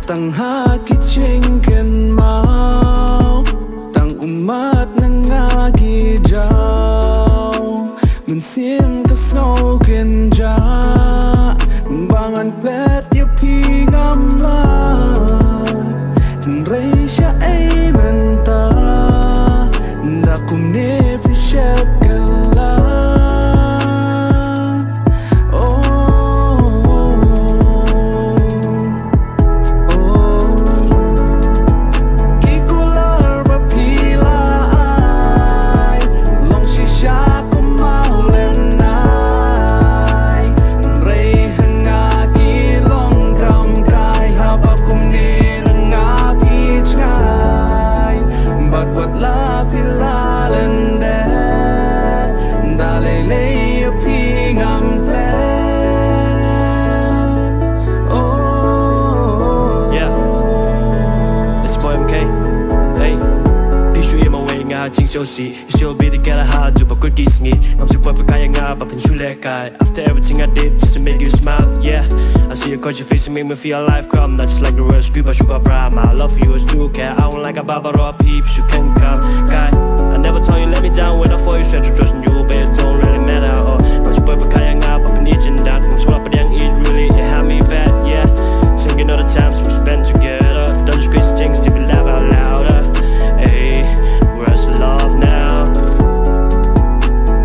Tang haki cengken mau tang umat nangagi jauh mensim kesau kenja bangan klet ya pi ngam la reisha ai menta dakum ne fi shep kala Jing xiu xi, you still be together hard to but good geese me. I'm super kaya nga but pinchu le kai. After everything I did just to make you smile, yeah. I see your conscious face and make me feel alive. Come not just like the real script, but sugar prime. My love for you is true, care. I don't like a baba or a peeps, you can come, guy. I never told you let me down when I fought you, said to trust in you, but it don't really matter. Oh, I'm super kaya nga but pinchu that. I'm super but young eat really, it had me bad, yeah. Thinking of the times we spent together, done the crazy things to be laugh out louder. Hey. Where's the love now?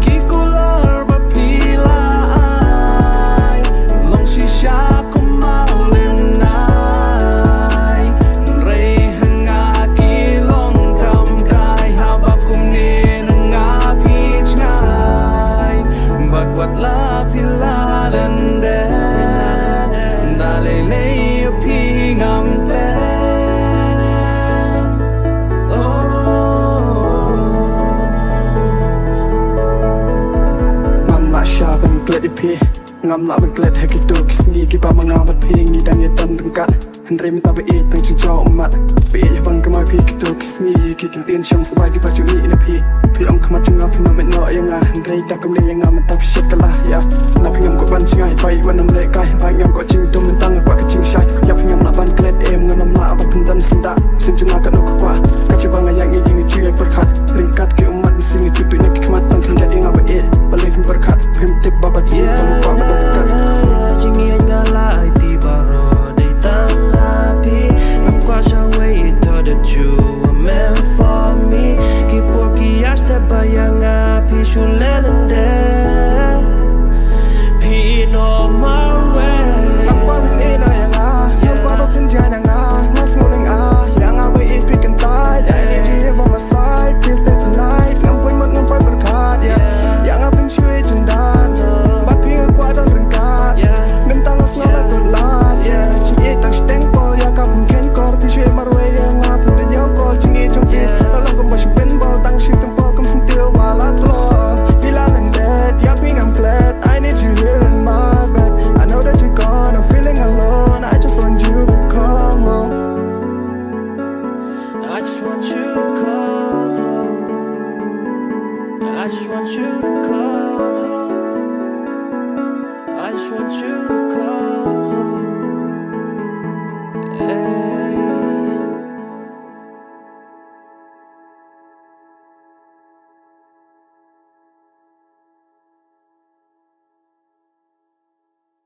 Ki kular ba pilai long shisha ko mau lenai rei hanga ki long kam kai ha ba kum ne nga pi chai but what la pila lende da le le pi ngam pe ngam la ben klet haki tu kisni ki pa manga bat phing ni dan ye tan tung kat hendre mi ta be e tang chin chaw mat be e bang ka mai phi ki tu kisni ki kin tin sham sabai ki pa chu ni na phi ong khama chunga phi no me no yanga hendre ta kam le yanga ma tap shit kala ya na phi ngam ko ban chingai pai wan nam le kai ba ngam ko ching tum tang kwa ka ching shai ya phi ngam la ban klet em ngam la ba pun dan sinda sim chunga ka no ko kwa ka chi bang yang ni ni chu ya per khat ring kat ki umat sing chu tu na ki khmat tang khang ya inga ba e ba le phi per khat phim tip ba ba ki ba ba Ingin ngalai tiba ro day tang happy. I'm quite away thought that you were meant for me. Keep working as the bayang happy shulelende. Pin on my way. I'm quite in a yang I'm quite up in Jana Mas nguling yang abai it pick and tie. I need you on my side. Please stay tonight. Ngampai mat ngampai berkat ya. Yang apin cuy cendan. Bapi ngkuat dan rengkat. Mentang selalu terlat, yeah. Cingi tang steng pol, ya kapun ken kor. Pisue marwe yang ngapun dan yang kol. Cingi jongki, dalam kembali penbol. Tang shi tempol, kem sentil walat lon. Bila lendet, ya pingam klet. I need you here in my bed. I know that you're gone, I'm feeling alone. I just want you to come home. I just want you to come home. I just want you to come home.